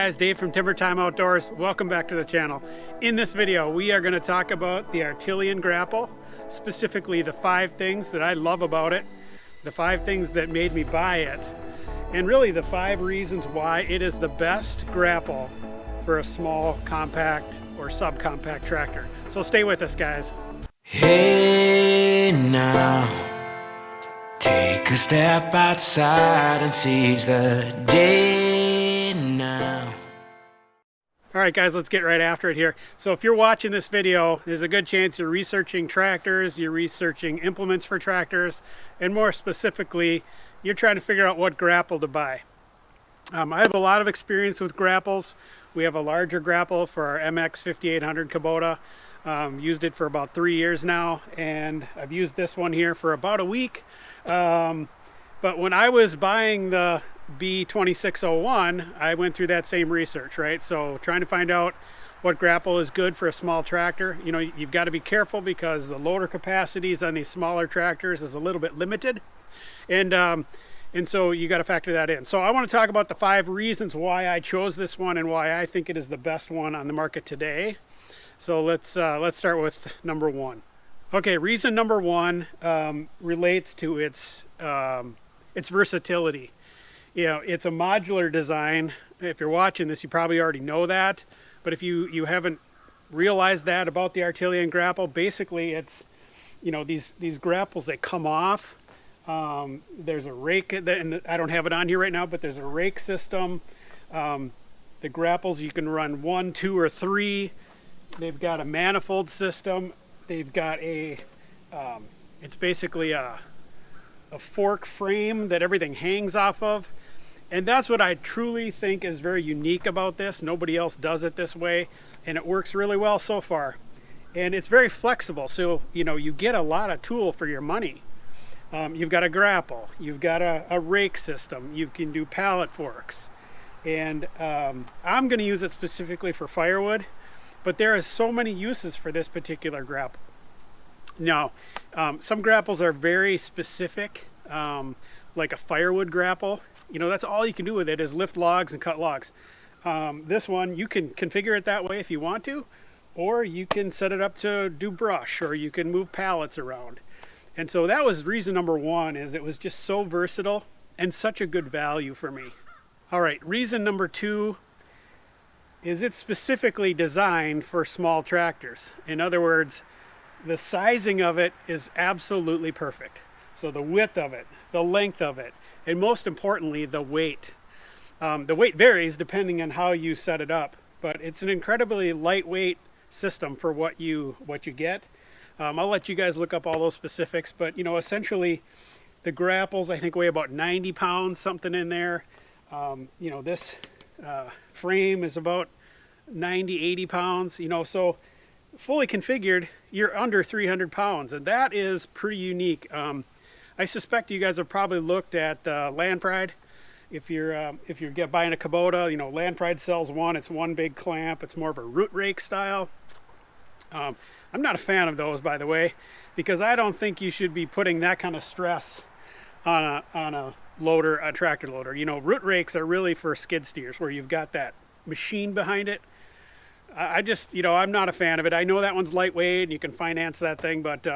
guys, Dave from Timber Time Outdoors. Welcome back to the channel. In this video, we are going to talk about the Artillian Grapple, specifically the 5 things that I love about it, the 5 things that made me buy it, and really the 5 reasons why it is the best grapple for a small, compact, or subcompact tractor. So stay with us, guys. Hey now, take a step outside and seize the day now. All right, guys, let's get right after it here. So if you're watching this video, there's a good chance you're researching tractors, you're researching implements for tractors, and more specifically, you're trying to figure out what grapple to buy. I have a lot of experience with grapples. We have a larger grapple for our MX 5800 Kubota. Used it for about 3 years now, and I've used this one here for about a week. But when I was buying the B2601, I went through that same research, right? So trying to find out what grapple is good for a small tractor. You know, you've got to be careful because the loader capacities on these smaller tractors is a little bit limited, and so you got to factor that in. So I want to talk about the 5 reasons why I chose this one and why I think it is the best one on the market today. So let's start with number 1. Okay, reason number 1 relates to its versatility. You know, it's a modular design. If you're watching this, you probably already know that. But if you haven't realized that about the Artillian Grapple, basically it's, you know, these grapples, they come off. There's a rake, and I don't have it on here right now, but there's a rake system. The grapples, you can run 1, 2, or 3. They've got a manifold system. They've got a, it's basically a fork frame that everything hangs off of. And that's what I truly think is very unique about this. Nobody else does it this way, and it works really well so far. And it's very flexible, so you know, you get a lot of tool for your money. You've got a grapple, you've got a rake system, you can do pallet forks. And I'm going to use it specifically for firewood, but there are so many uses for this particular grapple. Now, some grapples are very specific, like a firewood grapple. You know, that's all you can do with it is lift logs and cut logs. This one, you can configure it that way if you want to, or you can set it up to do brush, or you can move pallets around. And so that was reason number 1, is it was just so versatile and such a good value for me. All right, reason number 2 is it's specifically designed for small tractors. In other words, the sizing of it is absolutely perfect. So the width of it, the length of it, and most importantly, the weight. The weight varies depending on how you set it up, but it's an incredibly lightweight system for what you get. I'll let you guys look up all those specifics, but you know, essentially the grapples I think weigh about 90 pounds, something in there. You know, this frame is about 90, 80 pounds, you know, so fully configured, you're under 300 pounds, and that is pretty unique. I suspect you guys have probably looked at Land Pride. If you're buying a Kubota, you know, Land Pride sells one. It's one big clamp. It's more of a root rake style. I'm not a fan of those, by the way, because I don't think you should be putting that kind of stress on a loader, a tractor loader. You know, root rakes are really for skid steers where you've got that machine behind it. I just, you know, I'm not a fan of it. I know that one's lightweight and you can finance that thing, but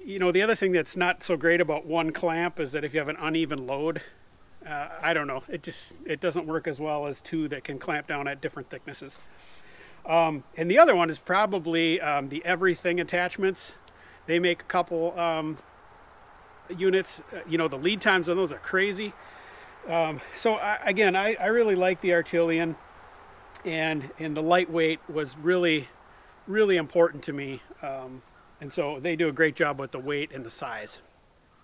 you know, the other thing that's not so great about one clamp is that if you have an uneven load, I don't know, it doesn't work as well as 2 that can clamp down at different thicknesses. And the other one is probably the everything attachments. They make a couple units. You know, the lead times on those are crazy. So again, I really like the Artillian, and the lightweight was really, really important to me. And so they do a great job with the weight and the size.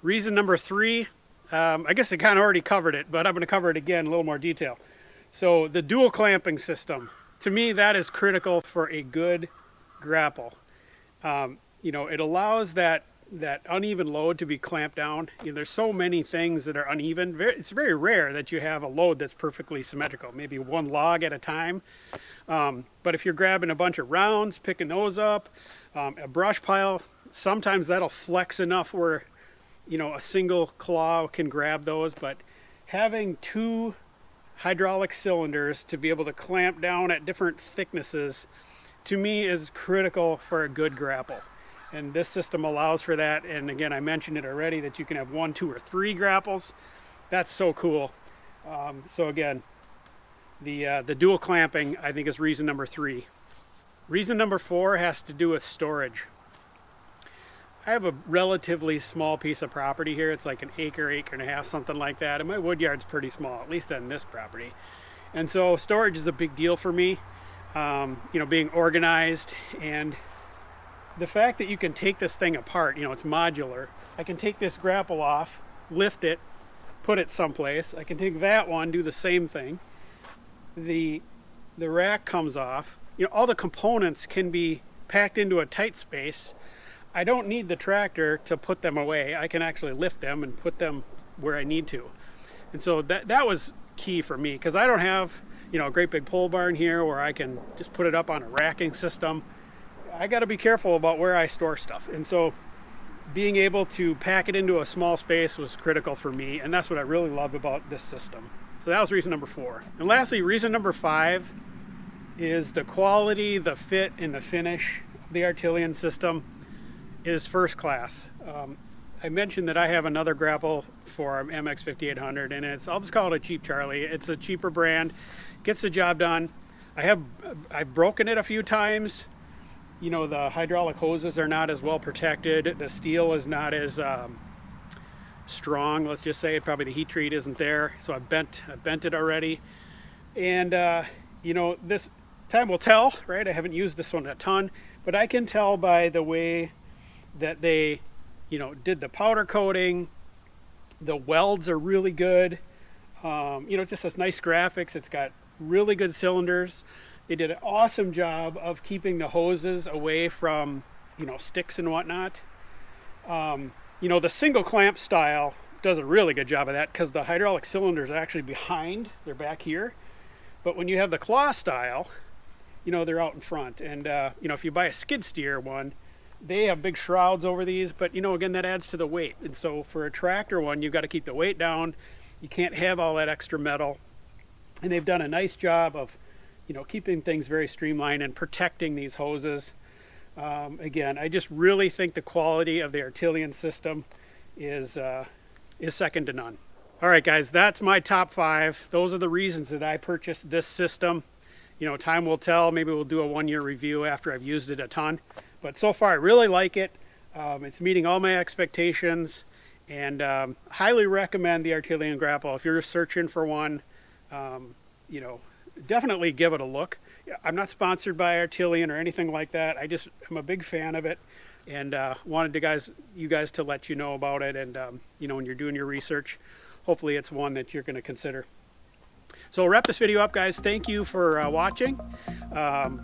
Reason number 3, I guess I kind of already covered it, but I'm going to cover it again in a little more detail. So the dual clamping system, to me, that is critical for a good grapple. You know, it allows that uneven load to be clamped down. You know, there's so many things that are uneven. It's very rare that you have a load that's perfectly symmetrical, maybe one log at a time. But if you're grabbing a bunch of rounds, picking those up, a brush pile, sometimes that'll flex enough where, you know, a single claw can grab those. But having 2 hydraulic cylinders to be able to clamp down at different thicknesses, to me, is critical for a good grapple. And this system allows for that. And again, I mentioned it already that you can have 1, 2, or 3 grapples. That's so cool. So again, the dual clamping, I think, is reason number 3. Reason number 4 has to do with storage. I have a relatively small piece of property here. It's like an acre, acre and a half, something like that. And my wood yard's pretty small, at least on this property. And so storage is a big deal for me. Being organized, and the fact that you can take this thing apart, it's modular. I can take this grapple off, lift it, put it someplace. I can take that one, do the same thing. The rack comes off. All the components can be packed into a tight space. I don't need the tractor to put them away. I can actually lift them and put them where I need to. And so that was key for me, because I don't have a great big pole barn here where I can just put it up on a racking system. I got to be careful about where I store stuff. And so being able to pack it into a small space was critical for me, and that's what I really loved about this system. So that was reason number 4. And lastly, reason number 5 is the quality, the fit, and the finish of the Artillian system is first class. I mentioned that I have another grapple for MX 5800, and I'll just call it a Cheap Charlie. It's a cheaper brand, gets the job done. I've broken it a few times. The hydraulic hoses are not as well protected. The steel is not as strong, let's just say. Probably the heat treat isn't there, so I've bent it already. And this time will tell, right? I haven't used this one a ton, but I can tell by the way that they did the powder coating. The welds are really good. It just has nice graphics. It's got really good cylinders. They did an awesome job of keeping the hoses away from sticks and whatnot. The single clamp style does a really good job of that, because the hydraulic cylinders are actually behind. They're back here. But when you have the claw style, they're out in front. And if you buy a skid steer one, they have big shrouds over these, but again, that adds to the weight. And so for a tractor one, you've got to keep the weight down. You can't have all that extra metal. And they've done a nice job of keeping things very streamlined and protecting these hoses. Again, I just really think the quality of the Artillian system is second to none. All right, guys, that's my top 5. Those are the reasons that I purchased this system. Time will tell. Maybe we'll do a 1-year review after I've used it a ton. But so far, I really like it. It's meeting all my expectations, and highly recommend the Artillian Grapple. If you're searching for one, definitely give it a look. I'm not sponsored by Artillian or anything like that. I'm a big fan of it, and wanted you guys to let you know about it. And when you're doing your research, hopefully it's one that you're going to consider. So we'll wrap this video up, guys. Thank you for watching.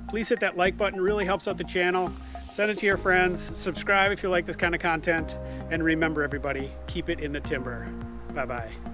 Please hit that like button. It really helps out the channel. Send it to your friends. Subscribe if you like this kind of content. And remember, everybody, keep it in the timber. Bye-bye.